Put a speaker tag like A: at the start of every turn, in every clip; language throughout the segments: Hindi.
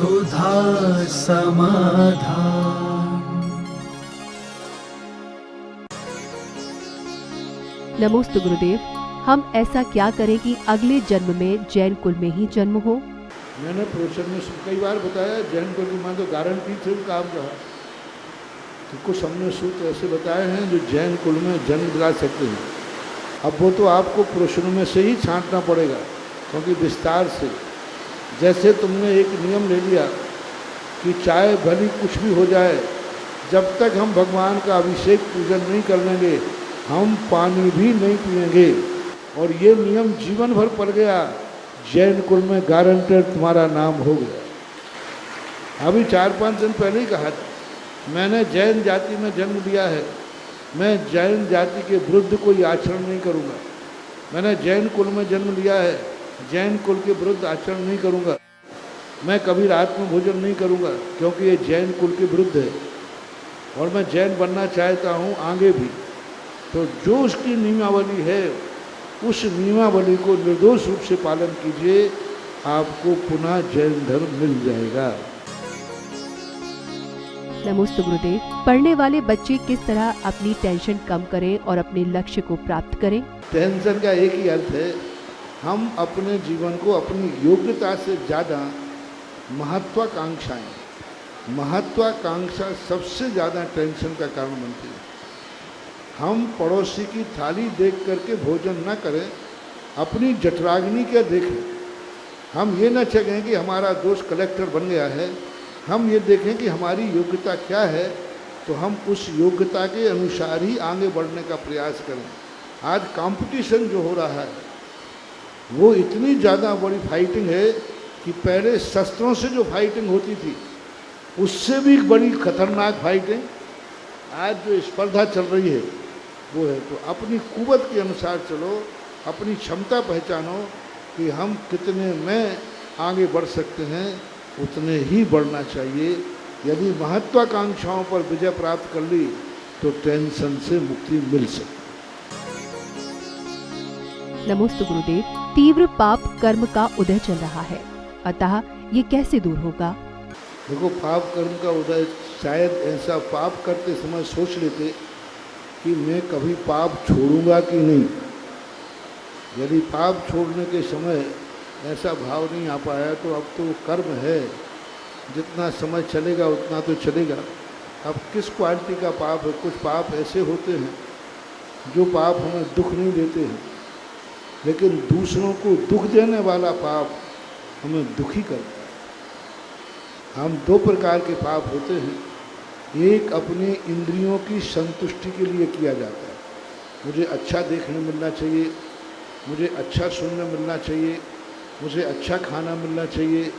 A: सुधा समाधान।
B: नमोस्तु गुरुदेव, हम ऐसा क्या करें कि अगले जन्म में जैन कुल में ही जन्म हो?
C: मैंने प्रोफेसर में कई बार बताया, जैन कुल की मान तो गारंटी थे काम का, तो कुछ हमने सूत्र ऐसे बताए हैं जो जैन कुल में जन्म दिला सकते हैं। अब वो तो आपको प्रश्नों में से ही छांटना पड़ेगा, क्योंकि विस्तार से, जैसे तुमने एक नियम ले लिया कि चाहे भली कुछ भी हो जाए, जब तक हम भगवान का अभिषेक पूजन नहीं कर लेंगे हम पानी भी नहीं पिएंगे, और ये नियम जीवन भर पड़ गया, जैन कुल में गारंटेड तुम्हारा नाम हो गया। अभी 4-5 दिन पहले ही कहा था, मैंने जैन जाति में जन्म लिया है, मैं जैन जाति के विरुद्ध कोई आचरण नहीं करूँगा। मैंने जैन कुल में जन्म लिया है, जैन कुल के विरुद्ध आचरण नहीं करूँगा। मैं कभी रात में भोजन नहीं करूँगा, क्योंकि ये जैन कुल के विरुद्ध है, और मैं जैन बनना चाहता हूँ आगे भी। तो जो उसकी नियमावली है, उस नियमावली को निर्दोष रूप से पालन कीजिए, आपको पुनः जैन धर्म मिल जाएगा।
B: नमोस्तु गुरुदेव, पढ़ने वाले बच्चे किस तरह अपनी टेंशन कम करें और अपने लक्ष्य को प्राप्त करें?
C: टेंशन का एक ही अर्थ है, हम अपने जीवन को अपनी योग्यता से ज़्यादा महत्वाकांक्षा सबसे ज़्यादा टेंशन का कारण बनती है। हम पड़ोसी की थाली देख करके भोजन न करें, अपनी जठराग्नि क्या देखें। हम ये न चखें कि हमारा दोस्त कलेक्टर बन गया है, हम ये देखें कि हमारी योग्यता क्या है, तो हम उस योग्यता के अनुसार ही आगे बढ़ने का प्रयास करें। आज कंपटीशन जो हो रहा है वो इतनी ज़्यादा बड़ी फाइटिंग है कि पहले शस्त्रों से जो फाइटिंग होती थी उससे भी बड़ी खतरनाक फाइटिंग आज जो स्पर्धा चल रही है वो है। तो अपनी कुवत के अनुसार चलो, अपनी क्षमता पहचानो कि हम कितने में आगे बढ़ सकते हैं, उतने ही बढ़ना चाहिए। यदि महत्वाकांक्षाओं पर विजय प्राप्त कर ली तो टेंशन से मुक्ति मिल सकती।
B: नमोस्तु गुरुदेव, तीव्र पाप कर्म का उदय चल रहा है, अतः ये कैसे दूर होगा?
C: देखो, पाप कर्म का उदय, शायद ऐसा पाप करते समय सोच लेते कि मैं कभी पाप छोड़ूंगा कि नहीं। यदि पाप छोड़ने के समय ऐसा भाव नहीं आ पाया तो अब तो कर्म है, जितना समय चलेगा उतना तो चलेगा। अब किस क्वालिटी का पाप है? कुछ पाप ऐसे होते हैं जो पाप हमें दुख नहीं देते हैं, लेकिन दूसरों को दुख देने वाला पाप हमें दुखी करता है। हम 2 प्रकार के पाप होते हैं, एक अपने इंद्रियों की संतुष्टि के लिए किया जाता है, मुझे अच्छा देखने मिलना चाहिए, मुझे अच्छा सुनने मिलना चाहिए, मुझे अच्छा खाना मिलना चाहिए,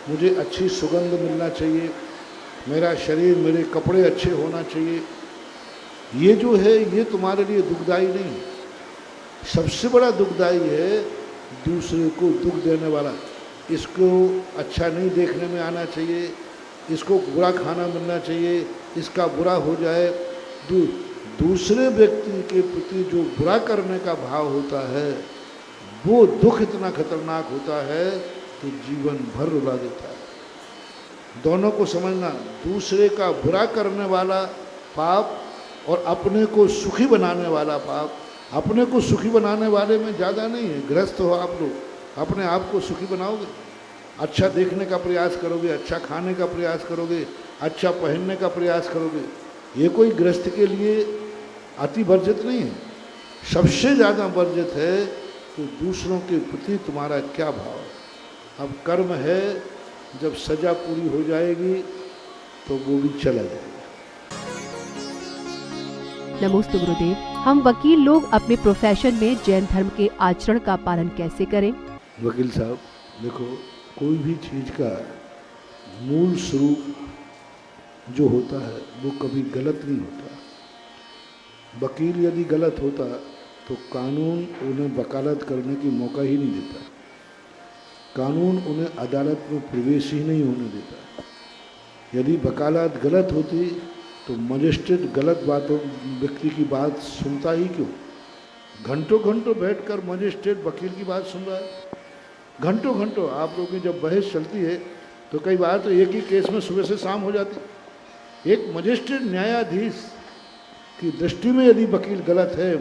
C: मुझे अच्छी सुगंध मिलना चाहिए, मेरा शरीर, मेरे कपड़े अच्छे होना चाहिए। ये जो है ये तुम्हारे लिए दुखदाई नहीं है। सबसे बड़ा दुखदाई है दूसरे को दुख देने वाला। इसको अच्छा नहीं देखने में आना चाहिए, इसको बुरा खाना मिलना चाहिए, इसका बुरा हो जाए। दूसरे व्यक्ति के प्रति जो बुरा करने का भाव होता है वो दुख इतना खतरनाक होता है कि जीवन भर रुला देता है। दोनों को समझना, दूसरे का बुरा करने वाला पाप और अपने को सुखी बनाने वाला पाप। अपने को सुखी बनाने वाले में ज़्यादा नहीं है। गृहस्थ हो आप लोग, अपने आप को सुखी बनाओगे, अच्छा देखने का प्रयास करोगे, अच्छा खाने का प्रयास करोगे, अच्छा पहनने का प्रयास करोगे। ये कोई गृहस्थ के लिए अति वर्जित नहीं है। सबसे ज़्यादा वर्जित है कि दूसरों के प्रति तुम्हारा क्या भाव है। अब कर्म है, जब सज़ा पूरी हो जाएगी तो वो भी चला जाएगा।
B: नमोस्तु गुरुदेव, हम वकील लोग अपने प्रोफेशन में जैन धर्म के आचरण का पालन कैसे करें?
C: वकील साहब, देखो, कोई भी चीज़ का मूल स्वरूप जो होता है वो कभी गलत नहीं होता। वकील यदि गलत होता तो कानून उन्हें वकालत करने की मौका ही नहीं देता, कानून उन्हें अदालत में प्रवेश ही नहीं होने देता। यदि वकालत गलत होती तो मजिस्ट्रेट गलत बातों, व्यक्ति की बात सुनता ही क्यों? घंटों घंटों बैठकर मजिस्ट्रेट वकील की बात सुन रहा है, घंटों घंटों। आप लोगों की जब बहस चलती है तो कई बार तो एक ही केस में सुबह से शाम हो जाती। एक मजिस्ट्रेट न्यायाधीश की दृष्टि में यदि वकील गलत है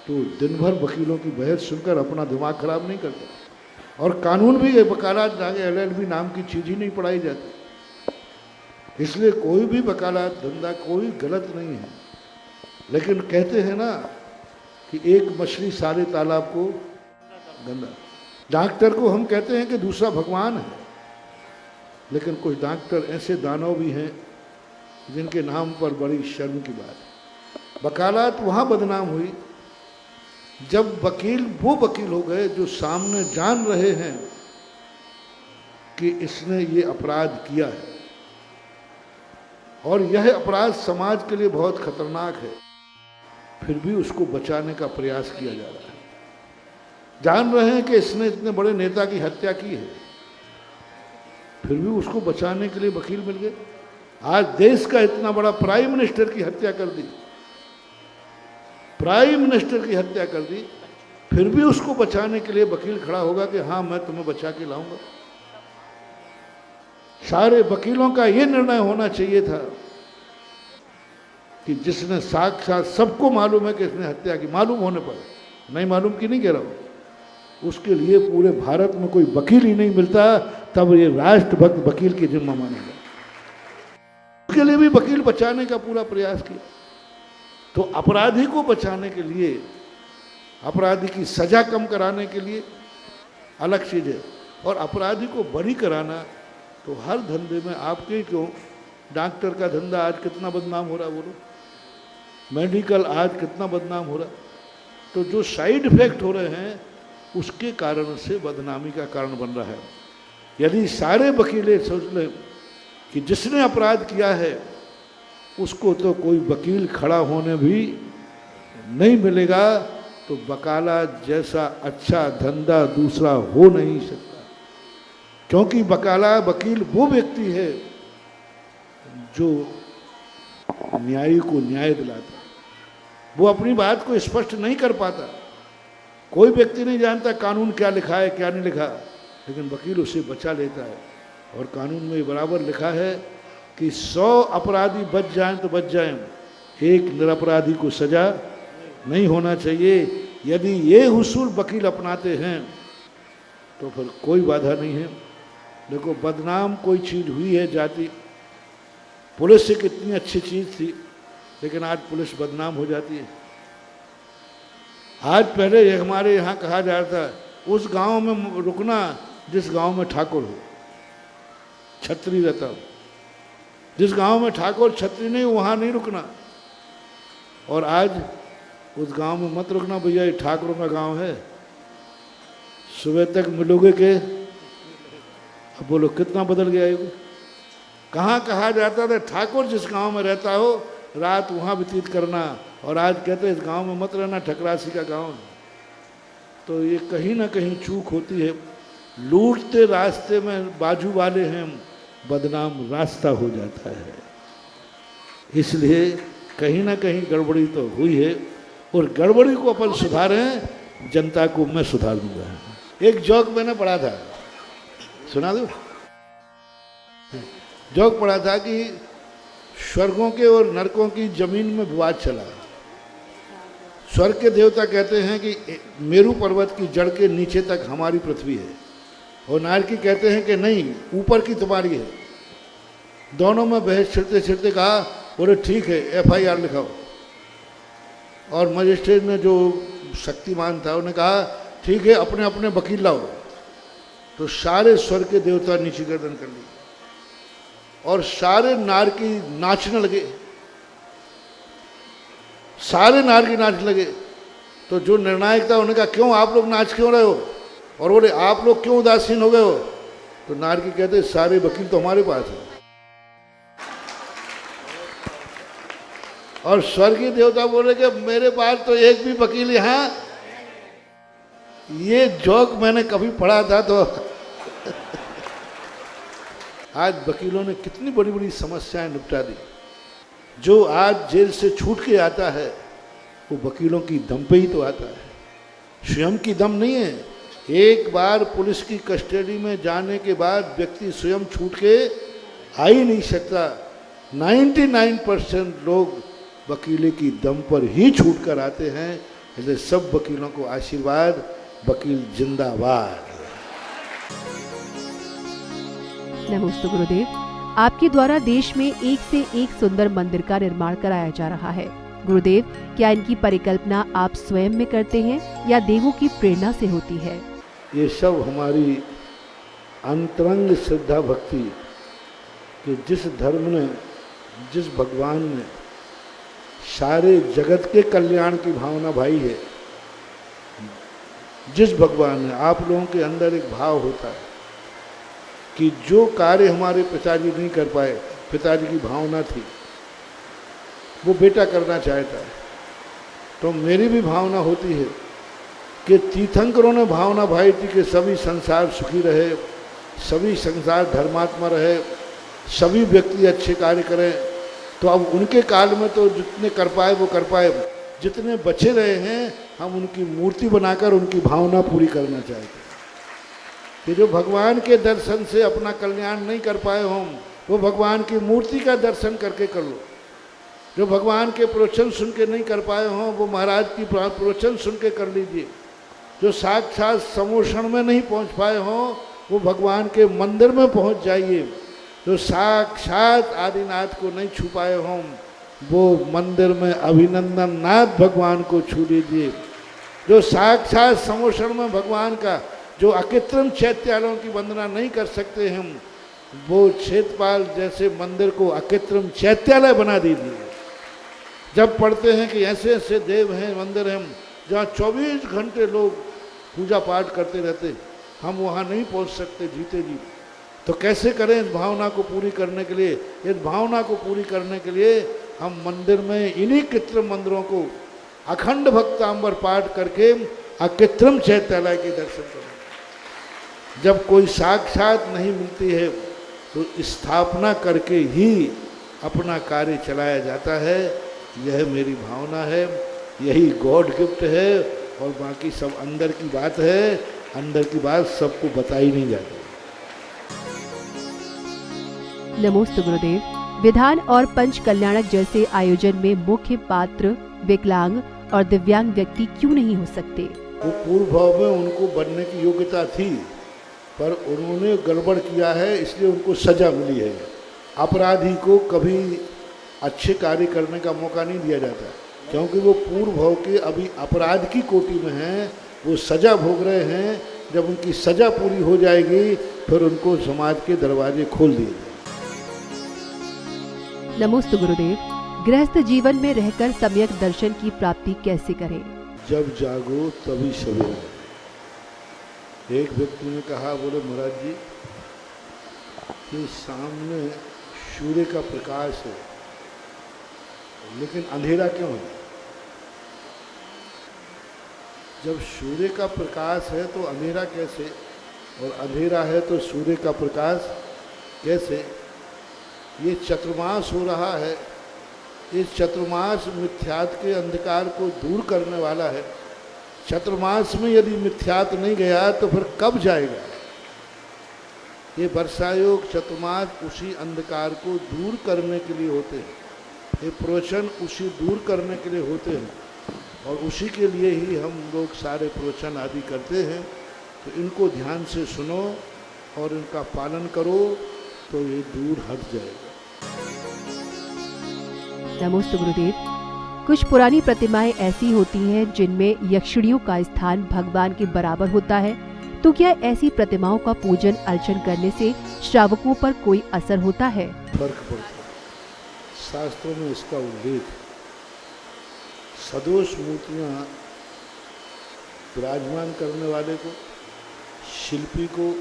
C: तो दिन भर वकीलों की बहस सुनकर अपना दिमाग खराब नहीं करता। और कानून भी वकालत आगे LLB नाम की चीज़ ही नहीं पढ़ाई जाती। इसलिए कोई भी वकालत धंधा कोई गलत नहीं है, लेकिन कहते हैं ना कि एक मछली सारे तालाब को गंदा। डॉक्टर को हम कहते हैं कि दूसरा भगवान है, लेकिन कुछ डॉक्टर ऐसे दानव भी हैं जिनके नाम पर बड़ी शर्म की बात है। वकालत वहाँ बदनाम हुई जब वकील वो वकील हो गए जो सामने जान रहे हैं कि इसने ये अपराध किया है और यह अपराध समाज के लिए बहुत खतरनाक है, फिर भी उसको बचाने का प्रयास किया जा रहा है। जान रहे हैं कि इसने इतने बड़े नेता की हत्या की है, फिर भी उसको बचाने के लिए वकील मिल गए। आज देश का इतना बड़ा प्राइम मिनिस्टर की हत्या कर दी, प्राइम मिनिस्टर की हत्या कर दी, फिर भी उसको बचाने के लिए वकील खड़ा होगा कि हाँ मैं तुम्हें बचा के लाऊंगा। सारे वकीलों का ये निर्णय होना चाहिए था कि जिसने साक्षात सबको मालूम है कि इसने हत्या की, मालूम होने पर, नहीं मालूम की नहीं कह रहा हूं, उसके लिए पूरे भारत में कोई वकील ही नहीं मिलता, तब ये राष्ट्रभक्त वकील की जिम्मा मानेगा। उसके लिए भी वकील बचाने का पूरा प्रयास किया। तो अपराधी को बचाने के लिए, अपराधी की सजा कम कराने के लिए अलग चीज है, और अपराधी को बरी कराना तो हर धंधे में आपके क्यों, डॉक्टर का धंधा आज कितना बदनाम हो रहा, बोलो, मेडिकल आज कितना बदनाम हो रहा। तो जो साइड इफेक्ट हो रहे हैं उसके कारण से बदनामी का कारण बन रहा है। यदि सारे वकील सोच लें कि जिसने अपराध किया है उसको तो कोई वकील खड़ा होने भी नहीं मिलेगा, तो वकालत जैसा अच्छा धंधा दूसरा हो नहीं सकता। क्योंकि वकील वो व्यक्ति है जो न्यायी को न्याय दिलाता, वो अपनी बात को स्पष्ट नहीं कर पाता। कोई व्यक्ति नहीं जानता कानून क्या लिखा है क्या नहीं लिखा, लेकिन वकील उसे बचा लेता है। और कानून में बराबर लिखा है कि 100 अपराधी बच जाएं तो बच जाएं, एक निरपराधी को सजा नहीं होना चाहिए। यदि ये हुसूल वकील अपनाते हैं तो फिर कोई बाधा नहीं है। देखो, बदनाम कोई चीज़ हुई है जाति, पुलिस एक इतनी अच्छी चीज़ थी, लेकिन आज पुलिस बदनाम हो जाती है। आज पहले हमारे यहाँ कहा जाता था उस गांव में रुकना जिस गांव में ठाकुर हो, छत्री रहता हो। जिस गांव में ठाकुर छत्री नहीं, वहाँ नहीं रुकना। और आज उस गांव में मत रुकना भैया, ये ठाकुरों का गांव है, सुबह तक मिलोगे के। अब बोलो कितना बदल गया ये। कहाँ कहा जाता था ठाकुर जिस गांव में रहता हो रात वहाँ व्यतीत करना, और आज कहते हैं इस गांव में मत रहना, ठकरासी का गांव। तो ये कहीं ना कहीं चूक होती है। लूटते रास्ते में बाजू वाले हैं, बदनाम रास्ता हो जाता है। इसलिए कहीं ना कहीं गड़बड़ी तो हुई है, और गड़बड़ी को अपन सुधारें, जनता को मैं सुधार दूंगा। एक जोक मैंने पढ़ा था, सुना दो। जोक पढ़ा था कि स्वर्गों के और नरकों की जमीन में विवाद चला। स्वर्ग के देवता कहते हैं कि मेरू पर्वत की जड़ के नीचे तक हमारी पृथ्वी है, और नारकी कहते हैं कि नहीं, ऊपर की तुम्हारी है। दोनों में बहस छिड़ते छिड़ते कहा, बोले ठीक है FIR लिखाओ। और मजिस्ट्रेट ने जो शक्तिमान था उन्हें कहा ठीक है अपने अपने वकील लाओ। तो सारे स्वर्ग के देवता नीचे गर्दन कर ली और सारे नारकी नाचने लगे, सारे नारकी नाचने लगे। तो जो निर्णायक था उन्होंने कहा क्यों आप लोग नाच क्यों रहे हो, और बोले आप लोग क्यों उदासीन हो गए हो। तो नारकी कहते सारे वकील तो हमारे पास है। और स्वर्गीय देवता बोले कि मेरे पास तो एक भी वकील यहाँ। ये जोक मैंने कभी पढ़ा था। तो आज वकीलों ने कितनी बड़ी बड़ी समस्याएं निपटा दी। जो आज जेल से छूट के आता है वो वकीलों की दम पे ही तो आता है, स्वयं की दम नहीं है। एक बार पुलिस की कस्टडी में जाने के बाद व्यक्ति स्वयं छूट के आ ही नहीं सकता। 99% लोग वकीले की दम पर ही छूट कर आते हैं। इसलिए सब वकीलों को आशीर्वाद, वकील जिंदाबाद।
B: नमस्ते गुरुदेव, आपके द्वारा देश में एक से एक सुंदर मंदिर का निर्माण कराया जा रहा है। गुरुदेव, क्या इनकी परिकल्पना आप स्वयं में करते हैं या देवों की प्रेरणा से होती है?
C: ये सब हमारी अंतरंग श्रद्धा भक्ति कि जिस धर्म ने, जिस भगवान ने सारे जगत के कल्याण की भावना भाई है, जिस भगवान ने, आप लोगों के अंदर एक भाव होता है कि जो कार्य हमारे पिताजी नहीं कर पाए, पिताजी की भावना थी, वो बेटा करना चाहता है। तो मेरी भी भावना होती है कि तीर्थंकरों ने भावना भाई थी कि सभी संसार सुखी रहे, सभी संसार धर्मात्मा रहे, सभी व्यक्ति अच्छे कार्य करें। तो अब उनके काल में तो जितने कर पाए वो कर पाए, जितने बचे रहे हैं हम उनकी मूर्ति बनाकर उनकी भावना पूरी करना चाहते हैं कि जो भगवान के दर्शन से अपना कल्याण नहीं कर पाए हों, वो भगवान की मूर्ति का दर्शन करके कर लो। जो भगवान के प्रवचन सुन के नहीं कर पाए हों, वो महाराज की प्रवचन सुन के कर लीजिए। जो साक्षात समोषण में नहीं पहुंच पाए हों, वो भगवान के मंदिर में पहुंच जाइए। जो साक्षात आदिनाथ को नहीं छू पाए हों, वो मंदिर में अभिनंदन नाथ भगवान को छू लीजिए। जो साक्षात समोषण में भगवान का, जो अकृत्रिम चैत्यालयों की वंदना नहीं कर सकते हम, वो क्षेत्रपाल जैसे मंदिर को अकृत्रिम चैत्यालय बना दीजिए। जब पढ़ते हैं कि ऐसे ऐसे देव हैं, मंदिर हैं जहाँ 24 घंटे लोग पूजा पाठ करते रहते, हम वहाँ नहीं पहुँच सकते जीते जी। तो कैसे करें इस भावना को पूरी करने के लिए? इस भावना को पूरी करने के लिए हम मंदिर में इन्हीं कृत्रिम मंदिरों को अखंड भक्तांबर पाठ करके अकृत्रिम चैत्यालय के दर्शन करें। जब कोई साक्षात नहीं मिलती है तो स्थापना करके ही अपना कार्य चलाया जाता है। यह मेरी भावना है, यही गॉड गिफ्ट है, और बाकी सब अंदर की बात है। अंदर की बात सबको बताई नहीं जाती।
B: नमोस्तु गुरुदेव, विधान और पंच कल्याणक जैसे आयोजन में मुख्य पात्र विकलांग और दिव्यांग व्यक्ति क्यों नहीं हो सकते?
C: वो पूर्व भाव में उनको बनने की योग्यता थी, पर उन्होंने गड़बड़ किया है, इसलिए उनको सजा मिली है। अपराधी को कभी अच्छे कार्य करने का मौका नहीं दिया जाता, क्योंकि वो पूर्व भाव के अभी अपराध की कोटि में हैं, वो सजा भोग रहे हैं। जब उनकी सजा पूरी हो जाएगी फिर उनको समाज के दरवाजे खोल दिए जाएंगे।
B: नमोस्तु गुरुदेव, गृहस्थ जीवन में रहकर सम्यक दर्शन की प्राप्ति कैसे करें?
C: जब जागो तभी सवेरा। एक व्यक्ति ने कहा, बोले महाराज जी कि सामने सूर्य का प्रकाश है लेकिन अंधेरा क्यों है? जब सूर्य का प्रकाश है तो अंधेरा कैसे, और अंधेरा है तो सूर्य का प्रकाश कैसे? ये चतुर्मास हो रहा है। इस चतुर्मास मिथ्यात के अंधकार को दूर करने वाला है। चतुर्मास में यदि मिथ्यात नहीं गया तो फिर कब जाएगा? ये वर्षायोग चतुर्मास उसी अंधकार को दूर करने के लिए होते हैं। ये प्रवचन उसी दूर करने के लिए होते हैं, और उसी के लिए ही हम लोग सारे प्रवचन आदि करते हैं। तो इनको ध्यान से सुनो और इनका पालन करो तो ये दूर हट जाएगा।
B: नमोस्तु गुरुदेव, कुछ पुरानी प्रतिमाएं ऐसी होती हैं जिनमें यक्षिणियों का स्थान भगवान के बराबर होता है, तो क्या ऐसी प्रतिमाओं का पूजन अर्चन करने से श्रावकों पर कोई असर होता है?
C: फर्क पड़ता है। शास्त्रों में इसका उल्लेख, सदोष मूर्तियाँ विराजमान करने वाले को, शिल्पी को,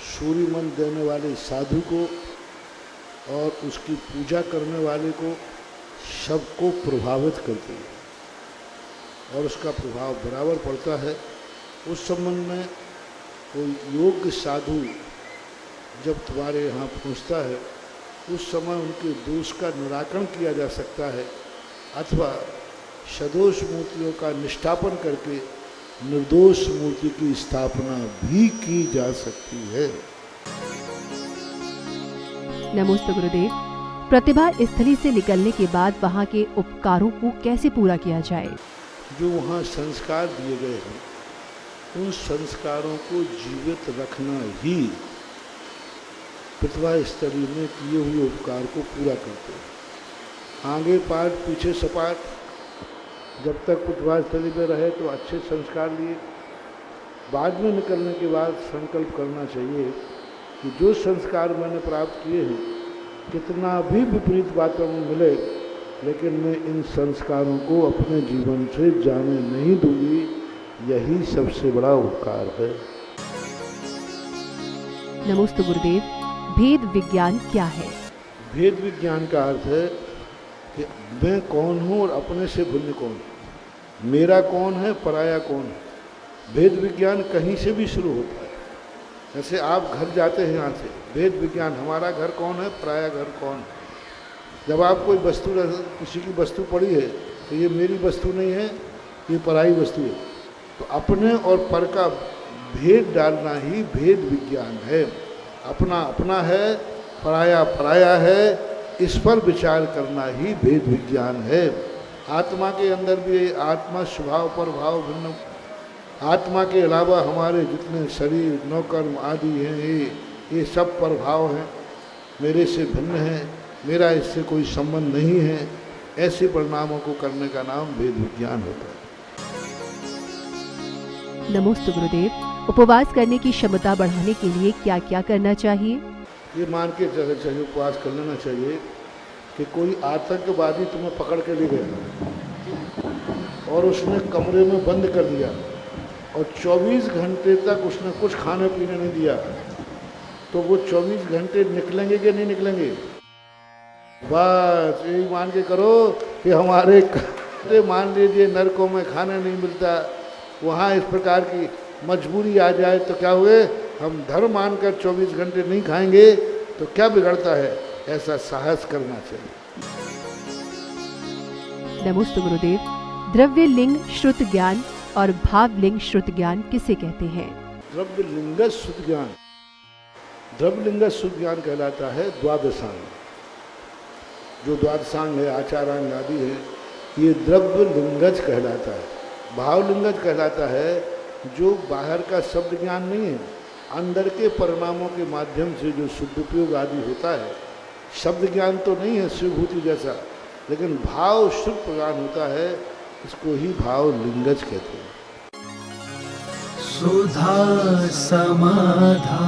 C: सूर्य मन देने वाले साधु को और उसकी पूजा करने वाले को सबको प्रभावित करती है और उसका प्रभाव बराबर पड़ता है। उस संबंध में कोई योग्य साधु जब तुम्हारे यहाँ पहुँचता है उस समय उनके दोष का निराकरण किया जा सकता है, अथवा सदोष मूर्तियों का निष्ठापन करके निर्दोष मूर्ति की स्थापना भी की जा सकती है।
B: नमोस्तु गुरुदेव। प्रतिभा स्थली से निकलने के बाद वहाँ के उपकारों को कैसे पूरा किया जाए?
C: जो वहाँ संस्कार दिए गए हैं, उन संस्कारों को जीवित रखना ही प्रतिभा स्थली में किए हुए उपकार को पूरा करते हैं। आगे पाठ पीछे सपाट, जब तक प्रतिभा स्थली में रहे तो अच्छे संस्कार लिए, बाद में निकलने के बाद संकल्प करना चाहिए कि जो संस्कार मैंने प्राप्त किए हैं, कितना भी विपरीत वातावरण मिले, लेकिन मैं इन संस्कारों को अपने जीवन से जाने नहीं दूंगी। यही सबसे बड़ा उपकार है।
B: नमोस्तु गुरुदेव। भेद विज्ञान क्या है?
C: भेद विज्ञान का अर्थ है कि मैं कौन हूँ और अपने से भिन्न कौन हूँ, मेरा कौन है, पराया कौन है। भेद विज्ञान कहीं से भी शुरू होता है। जैसे आप घर जाते हैं यहाँ से, भेद विज्ञान हमारा घर कौन है, पराया घर कौन है। जब आप कोई वस्तु, किसी की वस्तु पड़ी है तो ये मेरी वस्तु नहीं है, ये पराई वस्तु है। तो अपने और पर का भेद डालना ही भेद विज्ञान है। अपना अपना है, पराया पराया है, इस पर विचार करना ही भेद विज्ञान है। आत्मा के अंदर भी आत्मा स्वभाव पर भाव भिन्न, आत्मा के अलावा हमारे जितने शरीर नौकर्म आदि हैं, ये सब प्रभाव हैं, मेरे से भिन्न हैं, मेरा इससे कोई संबंध नहीं है। ऐसे परिणामों को करने का नाम भेद विज्ञान होता है।
B: नमोस्तु गुरुदेव। उपवास करने की क्षमता बढ़ाने के लिए क्या क्या करना चाहिए?
C: ये मान के चलना चाहिए, उपवास कर लेना चाहिए कि कोई आतंकवादी तुम्हें पकड़ के ले गया और उसने कमरे में बंद कर दिया और 24 घंटे तक उसने कुछ खाने पीने नहीं दिया, तो वो 24 घंटे निकलेंगे कि नहीं निकलेंगे? बस यही मान के करो कि हमारे मान लीजिए नरकों में खाना नहीं मिलता, वहाँ इस प्रकार की मजबूरी आ जाए तो क्या हुए, हम धर्म मानकर 24 घंटे नहीं खाएंगे तो क्या बिगड़ता है। ऐसा साहस करना चाहिए।
B: नमोस्तु गुरुदेव। द्रव्य लिंग श्रुत ज्ञान और भाव लिंग श्रुत ज्ञान किसे कहते हैं?
C: द्रव्य लिंग श्रुत ज्ञान, द्रव्य लिंग श्रुत ज्ञान कहलाता है द्वादशांग। जो द्वादशांग है, आचारांग आदि है, ये द्रव्य लिंगज कहलाता है। भाव लिंगज कहलाता है जो बाहर का शब्द ज्ञान नहीं है, अंदर के परिणामों के माध्यम से जो शुद्धोपयोग आदि होता है। शब्द ज्ञान तो नहीं है शिवभूति जैसा, लेकिन भाव शुद्ध प्रदान होता है, इसको ही भाव लिंगज कहते हैं।
A: सुधा समाधा